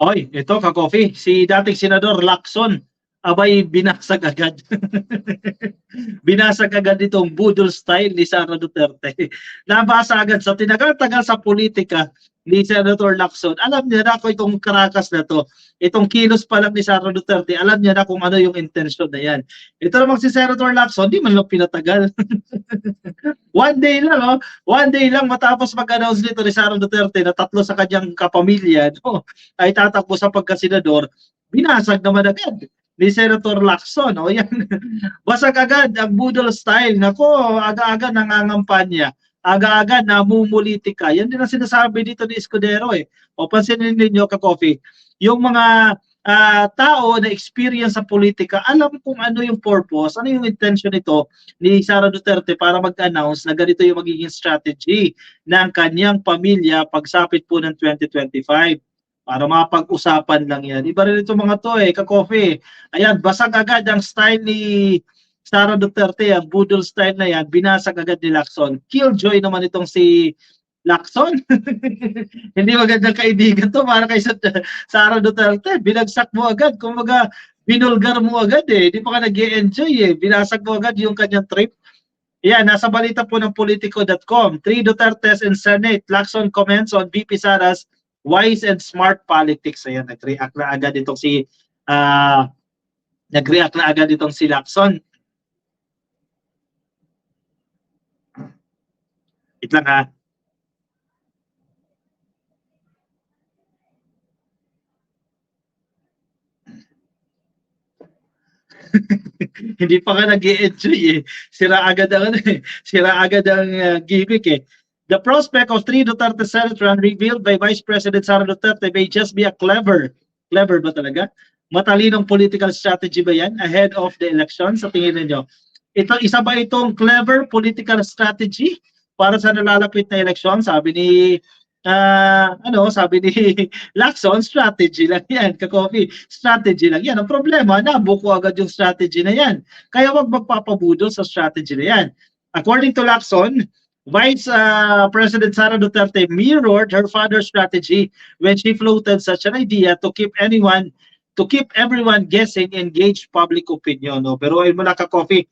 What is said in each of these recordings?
Oy, ito ka-coffee, si dating Senador Lacson, abay binasag agad. Binasag agad itong budol style ni Sara Duterte. Nabasa agad sa tinagal-tagal sa politika ni Senator Lacson. Alam niya na kung itong karakas na to, itong kilos pa lang ni Sara Duterte, alam niya na kung ano yung intensyon na yan. Ito namang si Senator Lacson, di man lang pinatagal. One day lang, oh. One day lang matapos mag-announce nito ni Sara Duterte na tatlo sa kanyang kapamilya, no, ay tatakbo sa pagkasenador, binasag naman agad ni Senator Lacson. O yan, basag agad ang budol style. Nako, aga-aga nangangampanya. Aga-aga namumulitika. Yan din ang sinasabi dito ni Escudero eh. O pansinin ninyo ka-coffee, yung mga tao na experience sa politika, alam kung ano yung purpose, ano yung intention nito ni Sara Duterte para mag-announce na ganito yung magiging strategy ng kanyang pamilya pagsapit po ng 2025. Para mapag-usapan lang yan. Iba rin ito mga to eh, ka-coffee. Ayan, basag agad ang style ni Sara Duterte, ang budol style na yan, binasag agad ni Lacson. Killjoy naman itong si Lacson. Hindi magandang kaibigan to para kay Sara Duterte. Binagsak mo agad. Kumbaga, binulgar mo agad eh. Hindi pa ka nag-enjoy eh. Binasag mo agad yung kanyang trip. Yan, nasa balita po ng Politico.com. 3 Dutertes in Senate. Lacson comments on VP Sara's wise and smart politics. Ayan, nag-react na agad itong si Lacson. Wait lang ha. Hindi pa ka nag-i-enjoy eh. Sira agad ang gimmick eh. The prospect of 3 Duterte Senate run revealed by Vice President Sara Duterte may just be a clever ba talaga? Matalinong political strategy ba yan ahead of the election? Sa tingin niyo, isa ba itong clever political strategy para sa nalalapit na election? Sabi ni Lacson, strategy lang yan, ka-coffee. Strategy lang yan. Ang problema, nabuko agad yung strategy na yan. Kaya wag magpapabudol sa strategy na yan. According to Lacson, Vice President Sara Duterte mirrored her father's strategy when she floated such an idea to keep everyone guessing, engage public opinion. No? Pero ay mula ka-coffee,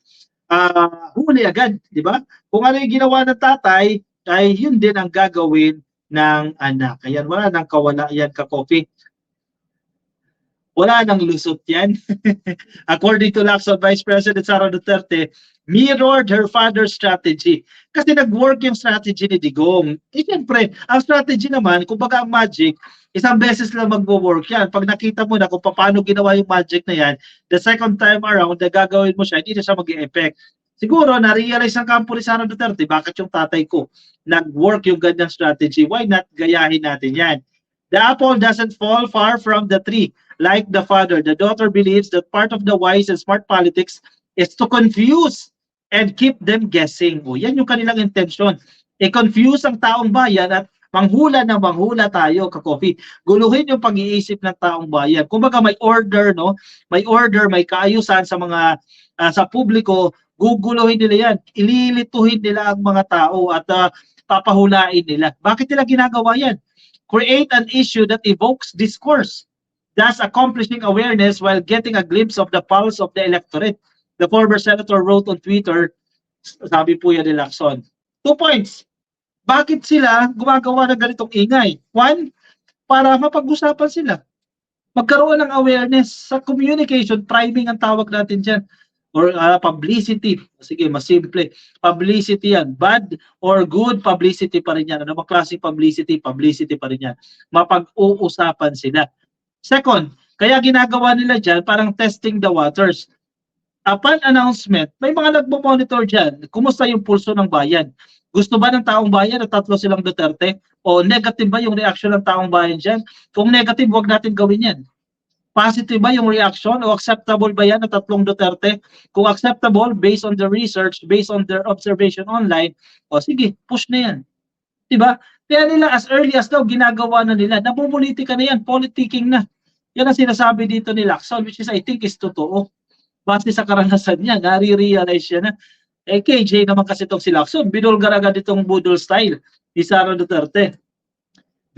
huli agad, di ba? Kung ano yung ginawa ng tatay, ay yun din ang gagawin ng anak. Ayan, wala nang kawala yan ka-coffee. Wala nang lusot yan. According to Lacson, Vice President Sara Duterte mirrored her father's strategy. Kasi nag-work yung strategy ni Digong. Eh, siyempre, ang strategy naman, kumbaga ang magic, isang beses lang mag-work yan. Pag nakita mo na kung paano ginawa yung magic na yan, the second time around, na gagawin mo siya, hindi na siya mag-e-effect. Siguro, na-realize ang kampo ni Sara Duterte, bakit yung tatay ko nag-work yung ganyang strategy? Why not gayahin natin yan? The apple doesn't fall far from the tree. Like the father, the daughter believes that part of the wise and smart politics is to confuse and keep them guessing. O, yan yung kanilang intention. I-confuse ang taong bayan at manghula na manghula tayo, ka-coffee. Guluhin yung pag-iisip ng taong bayan. Kumbaga may order, no? May order, may kaayusan sa mga sa publiko, guguluhin nila yan. Ililituhin nila ang mga tao at papahulain nila. Bakit nila ginagawa yan? Create an issue that evokes discourse, thus accomplishing awareness while getting a glimpse of the pulse of the electorate. The former senator wrote on Twitter, sabi po yan ni Lacson. 2 points. Bakit sila gumagawa ng ganitong ingay? 1, para mapag-usapan sila. Magkaroon ng awareness sa communication, priming ang tawag natin dyan. Or publicity. Sige, mas simple. Publicity yan. Bad or good publicity pa rin yan. Ano ba klaseng publicity? Publicity pa rin yan. Mapag-uusapan sila. Second, kaya ginagawa nila dyan, parang testing the waters. Upon announcement, may mga nagmo-monitor dyan. Kumusta yung pulso ng bayan? Gusto ba ng taong bayan na tatlo silang Duterte? O negative ba yung reaction ng taong bayan dyan? Kung negative, huwag natin gawin yan. Positive ba yung reaction? O acceptable ba yan na tatlong Duterte? Kung acceptable, based on the research, based on their observation online, o sige, push na yan. Diba? Kaya nila as early as daw, ginagawa na nila. Nabubulitika na yan, politicking na. Yan ang sinasabi dito ni Lacson, which is I think is totoo. Base sa karanasan niya, nare-realize siya na. Eh, KJ naman kasi itong si Lacson, binulgar agad itong budol style ni Sara Duterte.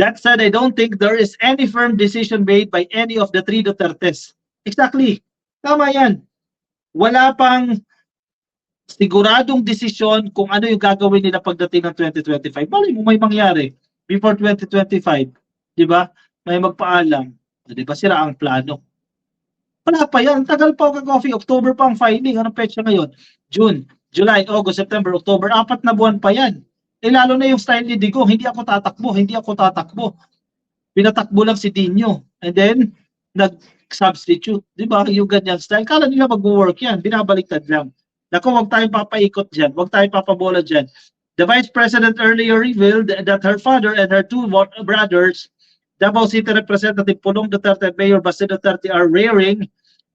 That said, I don't think there is any firm decision made by any of the three Dutertes. Exactly. Tama yan. Wala pang siguradong desisyon kung ano yung gagawin nila pagdating ng 2025. Malay mo may mangyari before 2025. Di ba? May magpaalam. Di ba sila ang plano? Wala pa yan. Tagal pa ako coffee. October pa ang filing. Anong petsa ngayon? June, July, August, September, October. 4 na buwan pa yan. Eh lalo na yung style ni Digong. Hindi ako tatakbo. Hindi ako tatakbo. Pinatakbo lang si Dino. And then, nag-substitute. Di ba? Yung ganyang style. Kala nila mag-work yan. Binabaliktad lang. Naku, huwag tayong papaikot dyan. Huwag tayong papabola dyan. The Vice President earlier revealed that her father and her two brothers, Davao City Representative Pulong Duterte and Mayor Baste Duterte, are raring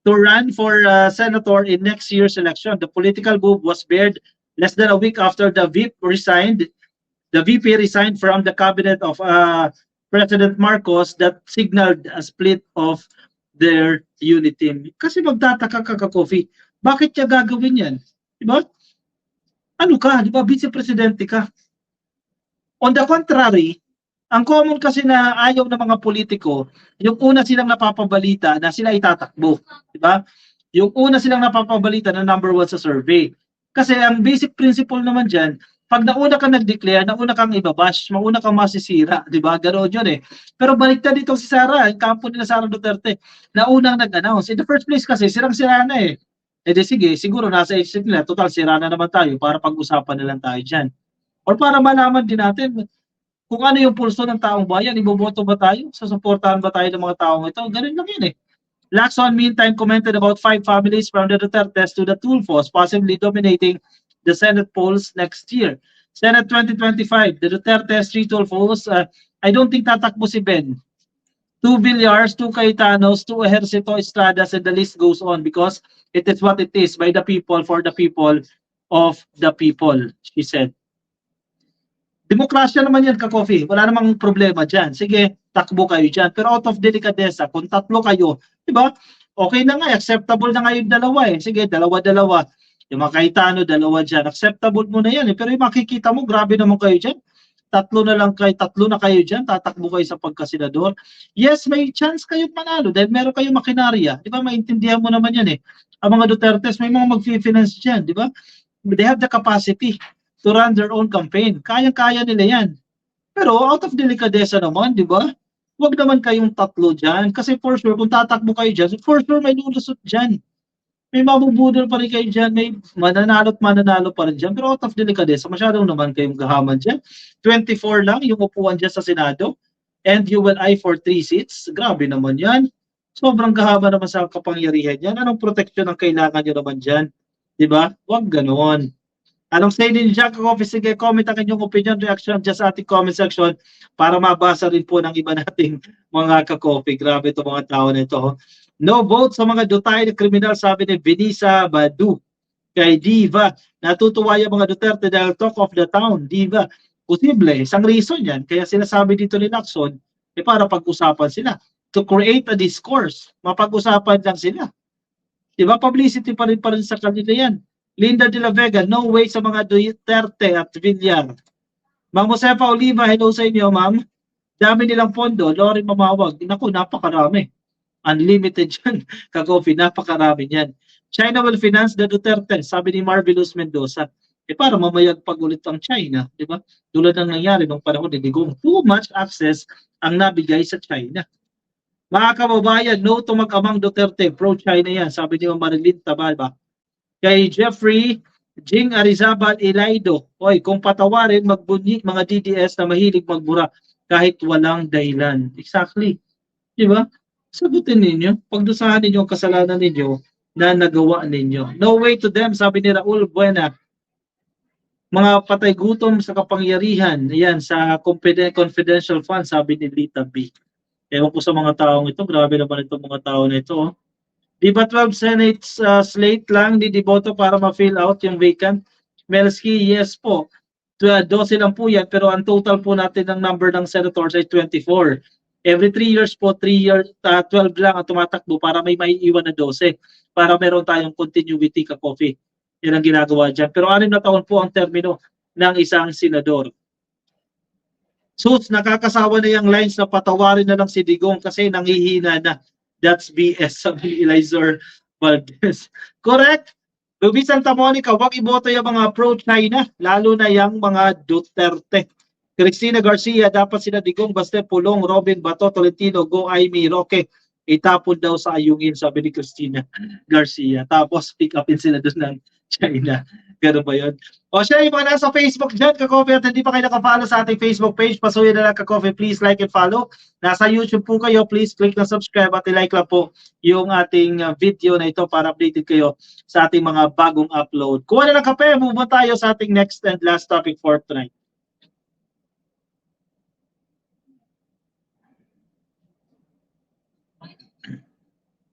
to run for senator in next year's election. The political move was bared less than a week after the VP resigned. The VP resigned from the cabinet of President Marcos that signaled a split of their unit team. Kasi magtataka ka, Coffee, bakit niya gagawin yan? Diba? Ano ka? Diba? Vice-presidente ka. On the contrary, ang common kasi na ayaw ng mga politiko, yung una silang napapabalita na sila itatakbo. Diba? Yung una silang napapabalita na number 1 sa survey. Kasi ang basic principle naman dyan, pag nauna kang nag-declare, nauna kang ibabash, mauna kang masisira, di ba? Ganoon yun eh. Pero baliktad dito si Sara, yung kampo nila Sara Duterte, naunang nag-announce. In the first place kasi, sirang-sira na eh. E di sige, siguro nasa isip nila, total sira na naman tayo para pag-usapan na lang tayo dyan. Or para malaman din natin kung ano yung pulso ng taong bayan, iboboto ba tayo? Susuportahan ba tayo ng mga taong ito? Ganun lang yun eh. Lacson meantime commented about 5 families from the Dutertes to the Tulfos, possibly dominating the Senate polls next year. Senate 2025, the Dutertes, 3 Tulfos, I don't think tatakbo si Ben. 2 Villars, 2 Cayetanos, 2 Ejercito Estradas, and the list goes on because it is what it is, by the people, for the people, of the people, she said. Demokrasya naman yan, ka-coffee. Wala namang problema dyan. Sige, takbo kayo dyan. Pero out of delicadeza, kung tatlo kayo, di ba? Okay na nga, acceptable na nga yung dalawa eh. Sige, dalawa-dalawa. Yung mga Cayetano, dalawa dyan. Acceptable mo na yan eh. Pero yung makikita mo, grabe naman kayo dyan. Tatlo na kayo dyan, tatakbo kayo sa pagkasenador. Yes, may chance kayong manalo dahil meron kayong makinarya. Di ba? Maintindihan mo naman yan eh. Ang mga Dutertes, may mga mag-finance dyan, di ba? They have the capacity to run their own campaign. Kayang-kaya nila yan. Pero out of delicadeza naman, di ba? Huwag naman kayong tatlo dyan. Kasi for sure, kung tatakbo kayo dyan, for sure may lulusot dyan. May mabubudol pa rin kayo dyan. May mananalo pa rin dyan. Pero out of delicadeza, masyadong naman kayong gahaman dyan. 24 lang yung upuan dyan sa Senado. And you will eye for 3 seats. Grabe naman yan. Sobrang gahaba naman sa kapangyarihan yan. Anong protection ang kailangan nyo naman dyan? Di ba? Huwag ganon. Anong say din Jack Coffee? Sige, comment ang inyong opinion, reaction dyan sa ating comment section para mabasa rin po ng iba nating mga ka-coffee. Grabe itong mga tao na ito. No vote sa mga dutay na kriminal, sabi ni Benisa Badu. Kay Diva, natutuwa yung mga Duterte dahil talk of the town. Diva, posible, isang reason yan. Kaya sinasabi dito ni Lacson, para pag-usapan sila. To create a discourse, mapag-usapan lang sila. Diba? Publicity pa rin sa kanila yan. Linda de la Vega, no way sa mga Duterte at Villar. Ma'am Josefa Oliva, hello sa inyo, ma'am. Dami nilang pondo, Lori Mamawag. Naku, napakarami. Unlimited yan. Ka-coffee, napakarami yan. China will finance the Duterte, sabi ni Marvelous Mendoza. Para mamayag pag ulit ang China, di ba? Tulad ng nangyari nung panahon ni Digong. Too much access ang nabigay sa China. Mga kababayan, no to mag-amang Duterte, pro-China yan, sabi ni Marilyn Tabalba. Kay Jeffrey Jing Arizabal Elaido, oy, kung patawarin, magbunyi mga DDS na mahilig magbura kahit walang dahilan. Exactly. Di ba? Sagutin ninyo, pagdusahan ninyo ang kasalanan ninyo na nagawa ninyo. No way to them, sabi ni Raul Buena. Mga patay gutom sa kapangyarihan, yan, sa confidential fund, sabi ni Lita B. Ewan ko sa mga taong ito, grabe naman itong mga tao na ito. Oh. Di ba 12 Senate slate lang ni Diboto para ma-fill out yung vacant? Melski, yes po. 12 lang po yan, pero ang total po natin ng number ng senators ay 24. Every 3 years po, 12 lang ang tumatakbo para may maiiwan na 12. Para meron tayong continuity ka-coffee. Yan ang ginagawa dyan. Pero 6 na taon po ang termino ng isang senador. Sus, nakakasawa na yung lines na patawarin na lang si Digong kasi nangihina na. That's BS, sabi ni Elizur Valdez. Correct? Ruby Santa Monica, wag iboto yung mga pro-China, lalo na yung mga Duterte. Cristina Garcia, dapat sila Digong, Baste, Pulong, Robin, Bato, Tolentino, Go, Aimee, Roque, itapon daw sa ayungin, sabi ni Cristina Garcia. Tapos pick upin sila doon ng China. Ganun ba yun? O siya, yung mga nasa Facebook dyan, ka-coffee at hindi pa kayo nakafollow sa ating Facebook page, pasuyin na lang ka-coffee, please like and follow. Nasa YouTube po kayo, please click na subscribe at i-like lang po yung ating video na ito para updated kayo sa ating mga bagong upload. Kuha na ng kape, move on tayo sa ating next and last topic for tonight.